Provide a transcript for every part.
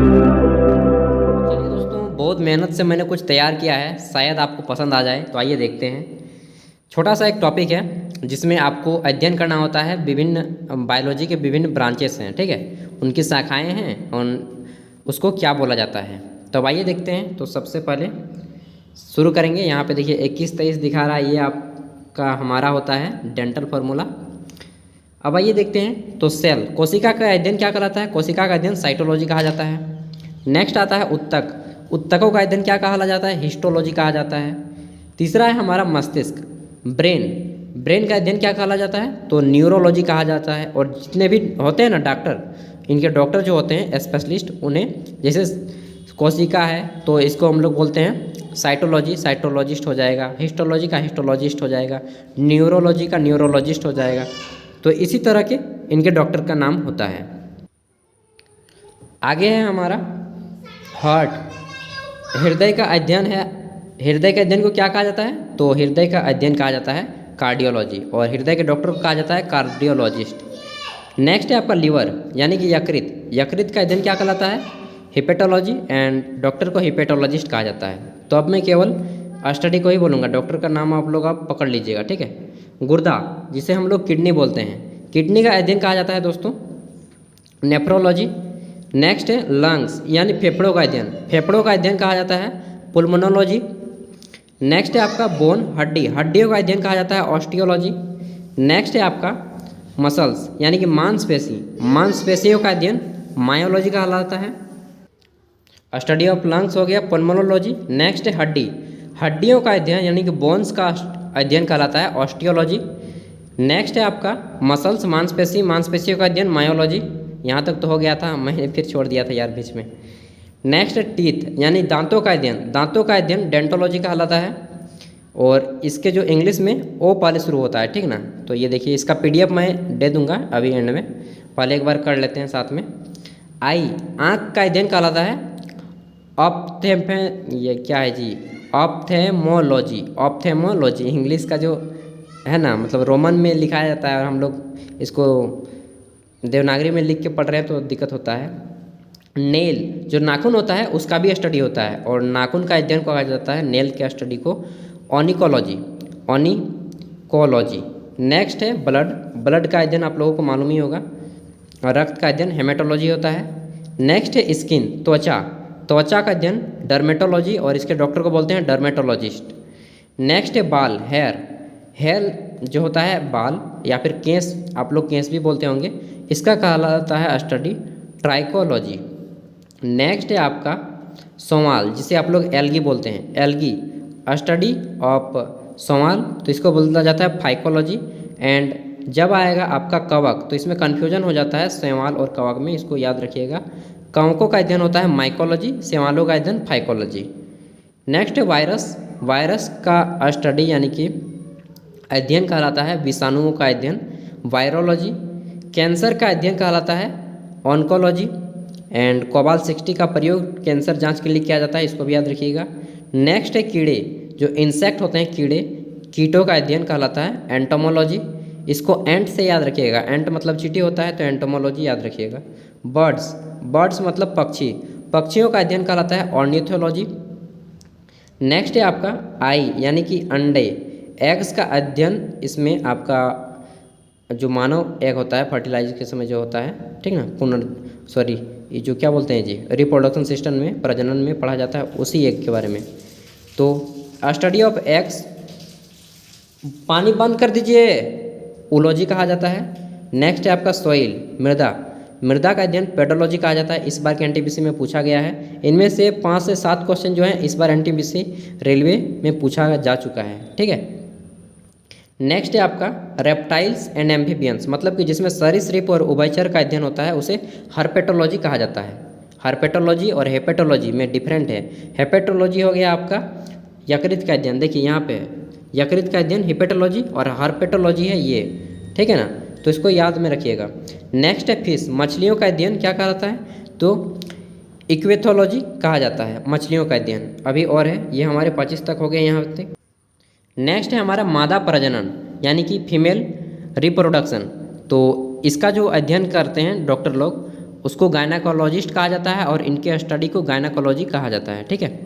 चलिए दोस्तों, बहुत मेहनत से मैंने कुछ तैयार किया है, शायद आपको पसंद आ जाए। तो आइए देखते हैं। छोटा सा एक टॉपिक है जिसमें आपको अध्ययन करना होता है। विभिन्न बायोलॉजी के विभिन्न ब्रांचेस हैं, ठीक है, उनकी शाखाएं हैं और उसको क्या बोला जाता है। तो अब आइए देखते हैं। तो सबसे पहले शुरू करेंगे। यहाँ पे देखिए 21-23 दिखा रहा है, ये आपका हमारा होता है डेंटल फार्मूला। अब आइए देखते हैं। तो सेल, कोशिका का अध्ययन क्या कहलाता है? कोशिका का अध्ययन साइटोलॉजी कहा जाता है। नेक्स्ट आता है उत्तक, उत्तकों का अध्ययन क्या कहा जाता है? हिस्टोलॉजी कहा जाता है। तीसरा है हमारा मस्तिष्क, ब्रेन, ब्रेन का अध्ययन क्या कहा जाता है? तो न्यूरोलॉजी कहा जाता है। और जितने भी होते हैं ना डॉक्टर, इनके डॉक्टर जो होते हैं स्पेशलिस्ट, उन्हें जैसे कोशिका है तो इसको हम लोग बोलते हैं साइटोलॉजी, साइटोलॉजिस्ट हो जाएगा। हिस्टोलॉजी का हिस्टोलॉजिस्ट हो जाएगा। न्यूरोलॉजी का न्यूरोलॉजिस्ट हो जाएगा। तो इसी तरह के इनके डॉक्टर का नाम होता है। आगे है हमारा हार्ट, हृदय का अध्ययन है। हृदय के अध्ययन को क्या कहा जाता है? तो हृदय का अध्ययन कहा जाता है कार्डियोलॉजी, और हृदय के डॉक्टर को कहा जाता है कार्डियोलॉजिस्ट। नेक्स्ट है आपका लीवर यानी कि यकृत, यकृत का अध्ययन क्या कहलाता है? हिपेटोलॉजी, एंड डॉक्टर को हिपेटोलॉजिस्ट कहा जाता है। तो अब मैं केवल स्टडी को ही बोलूँगा, डॉक्टर का नाम आप पकड़ लीजिएगा, ठीक है। गुर्दा, जिसे हम लोग किडनी बोलते हैं, किडनी का अध्ययन कहा जाता है दोस्तों नेफ्रोलॉजी। नेक्स्ट है लंग्स यानी फेफड़ों का अध्ययन, फेफड़ों का अध्ययन कहा जाता है पुल्मोनोलॉजी। नेक्स्ट है आपका बोन, हड्डी, हड्डियों का अध्ययन कहा जाता है ऑस्टियोलॉजी। नेक्स्ट है आपका मसल्स यानी कि मांसपेशी, मांसपेशियों का अध्ययन मायोलॉजी कहलाता है। स्टडी ऑफ लंग्स हो गया पल्मोनोलॉजी। नेक्स्ट है हड्डी, हड्डियों का अध्ययन यानी कि बोन्स का अध्ययन कहलाता है ऑस्टियोलॉजी। नेक्स्ट है आपका मसल्स, मांसपेशी, मांसपेशियों का अध्ययन मायोलॉजी। यहाँ तक तो हो गया था, मैंने फिर छोड़ दिया था यार बीच में। नेक्स्ट है टीथ यानी दांतों का अध्ययन, दांतों का अध्ययन डेंटोलॉजी कहलाता है। और इसके जो इंग्लिश में ओ पहले शुरू होता है, ठीक ना। तो ये देखिए, इसका पीडीएफ मैं दे दूंगा अभी एंड में, पहले एक बार कर लेते हैं साथ में। आई, आँख का अध्ययन कहलाता है ऑप्थेम्फे, ये क्या है जी, ऑप्थेमोलॉजी, ऑप्थेमोलॉजी इंग्लिश का जो है ना, मतलब रोमन में लिखा जाता है और हम लोग इसको देवनागरी में लिख के पढ़ रहे हैं तो दिक्कत होता है। नेल, जो नाखून होता है उसका भी स्टडी होता है, और नाखून का अध्ययन कहा जाता है नेल के स्टडी को ऑनिकोलॉजी, ऑनिकोलॉजी। नेक्स्ट है ब्लड, ब्लड का अध्ययन आप लोगों को मालूम ही होगा, और रक्त का अध्ययन हेमेटोलॉजी होता है। नेक्स्ट है स्किन, त्वचा, त्वचा का अध्ययन डर्मेटोलॉजी, और इसके डॉक्टर को बोलते हैं डर्मेटोलॉजिस्ट। नेक्स्ट है बाल, हेयर, हेयर जो होता है बाल या फिर केस, आप लोग केस भी बोलते होंगे, इसका कहलाता है स्टडी ट्राइकोलॉजी। नेक्स्ट है आपका सोमाल, जिसे आप लोग एल्गी बोलते हैं, एल्गी, स्टडी ऑफ सोमाल, तो इसको बोला जाता है फाइकोलॉजी। एंड जब आएगा आपका कवक, तो इसमें कन्फ्यूजन हो जाता है सेवाल और कवक में, इसको याद रखिएगा। कवकों का अध्ययन होता है माइकोलॉजी, सेवालों का अध्ययन फाइकोलॉजी। नेक्स्ट है वायरस, वायरस का स्टडी यानी कि अध्ययन कहलाता है विषाणुओं का अध्ययन वायरोलॉजी। कैंसर का अध्ययन कहलाता है ऑन्कोलॉजी। एंड कोबाल 60 का प्रयोग कैंसर जांच के लिए किया जाता है, इसको भी याद रखिएगा। नेक्स्ट है कीड़े, जो इंसेक्ट होते हैं कीड़े, कीटों का अध्ययन कहलाता है एंटोमोलॉजी, इसको एंट से याद रखिएगा, एंट मतलब चींटी होता है तो एंटोमोलॉजी याद रखिएगा। बर्ड्स, बर्ड्स मतलब पक्षी, पक्षियों का अध्ययन कहलाता है ऑर्निथोलॉजी। नेक्स्ट है आपका आई यानी कि अंडे, एग्स का अध्ययन, इसमें आपका जो मानव एग होता है फर्टिलाइज के समय जो होता है, ठीक ना, ये जो क्या बोलते हैं जी, रिप्रोडक्शन सिस्टम में, प्रजनन में पढ़ा जाता है, उसी एग के बारे में। तो स्टडी ऑफ एग्स, पानी बंद कर दीजिए, ओलॉजी कहा जाता है। नेक्स्ट है आपका सॉइल, मृदा, मृदा का अध्ययन पेडोलॉजी कहा जाता है, इस बार के एनटीपीसी में पूछा गया है। इनमें से 5 से 7 क्वेश्चन जो हैं इस बार एनटीपीसी रेलवे में पूछा जा चुका है, ठीक है। नेक्स्ट है आपका रेप्टाइल्स एंड एम्फीबियंस, मतलब कि जिसमें सरीसृप और उभयचर का अध्ययन होता है, उसे हर्पेटोलॉजी कहा जाता है। हर्पेटोलॉजी और हेपेटोलॉजी में डिफरेंट है। हेपेटोलॉजी हो गया आपका यकृत का अध्ययन, देखिए यहाँ पे है यकृत का अध्ययन हिपेटोलॉजी, और हर्पेटोलॉजी है ये, ठीक है ना, तो इसको याद में रखिएगा। नेक्स्ट है फिश, मछलियों का अध्ययन क्या कहलाता है? तो इक्वेथोलॉजी कहा जाता है मछलियों का अध्ययन। अभी और है, ये हमारे 25 तक हो गए यहाँ तक। नेक्स्ट है हमारा मादा प्रजनन यानी कि फीमेल रिप्रोडक्शन, तो इसका जो अध्ययन करते हैं डॉक्टर लोग, उसको गायनाकोलॉजिस्ट कहा जाता है और इनके स्टडी को गायनाकोलॉजी कहा जाता है। ठीक है,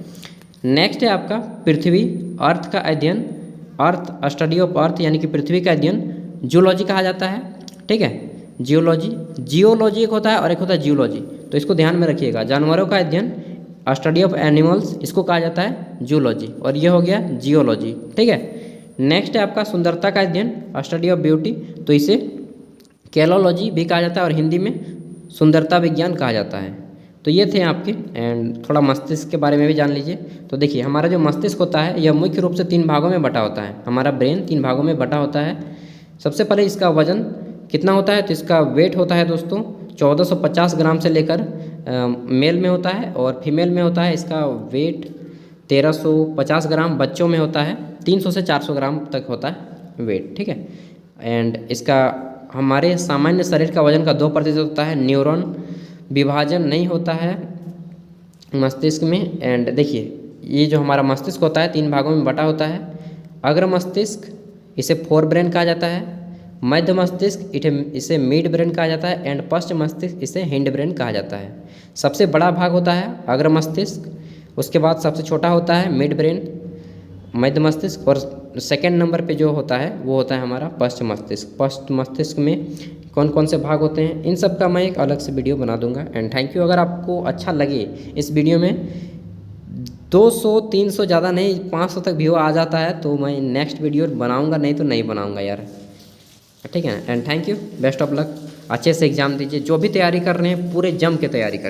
नेक्स्ट है आपका पृथ्वी, अर्थ का अध्ययन, अर्थ स्टडी ऑफ अर्थ यानी कि पृथ्वी का अध्ययन जूलॉजी कहा जाता है। ठीक है, जियोलॉजी, जियोलॉजी एक होता है और एक होता है जियोलॉजी, तो इसको ध्यान में रखिएगा। जानवरों का अध्ययन स्टडी ऑफ एनिमल्स, इसको कहा जाता है जूलॉजी, और ये हो गया जियोलॉजी। ठीक है, नेक्स्ट है आपका सुंदरता का अध्ययन, स्टडी ऑफ ब्यूटी, तो इसे कैलोलॉजी भी कहा जाता है और हिंदी में सुंदरता विज्ञान कहा जाता है। तो ये थे आपके, एंड थोड़ा मस्तिष्क के बारे में भी जान लीजिए। तो देखिए हमारा जो मस्तिष्क होता है यह मुख्य रूप से 3 भागों में बटा होता है। हमारा ब्रेन 3 भागों में बटा होता है। सबसे पहले इसका वजन कितना होता है, तो इसका वेट होता है दोस्तों 1450 ग्राम से लेकर मेल में होता है, और फीमेल में होता है इसका वेट 1350 ग्राम, बच्चों में होता है 300 से 400 ग्राम तक होता है वेट। ठीक है, एंड इसका हमारे सामान्य शरीर का वजन का 2% होता है। न्यूरॉन विभाजन नहीं होता है मस्तिष्क में। एंड देखिए ये जो हमारा मस्तिष्क होता है 3 भागों में बटा होता है। अग्र मस्तिष्क इसे फोर ब्रेन कहा जाता है, मध्य मस्तिष्क इसे मिड ब्रेन कहा जाता है, एंड पश्च मस्तिष्क इसे हिंड ब्रेन कहा जाता है। सबसे बड़ा भाग होता है अग्र मस्तिष्क, उसके बाद सबसे छोटा होता है मिड ब्रेन, मध्य मस्तिष्क, और सेकेंड नंबर पे जो होता है वो होता है हमारा पश्च मस्तिष्क। पश्च मस्तिष्क में कौन कौन से भाग होते हैं इन सब का मैं एक अलग से वीडियो बना दूंगा। And thank you. अगर आपको अच्छा लगे इस वीडियो में 200-300 ज़्यादा नहीं 500 तक व्यू आ जाता है तो मैं नेक्स्ट वीडियो बनाऊंगा, नहीं तो नहीं बनाऊंगा यार। ठीक है, and thank you, best of luck. अच्छे से एग्ज़ाम दीजिए, जो भी तैयारी कर रहे हैं पूरे जम के तैयारी करें।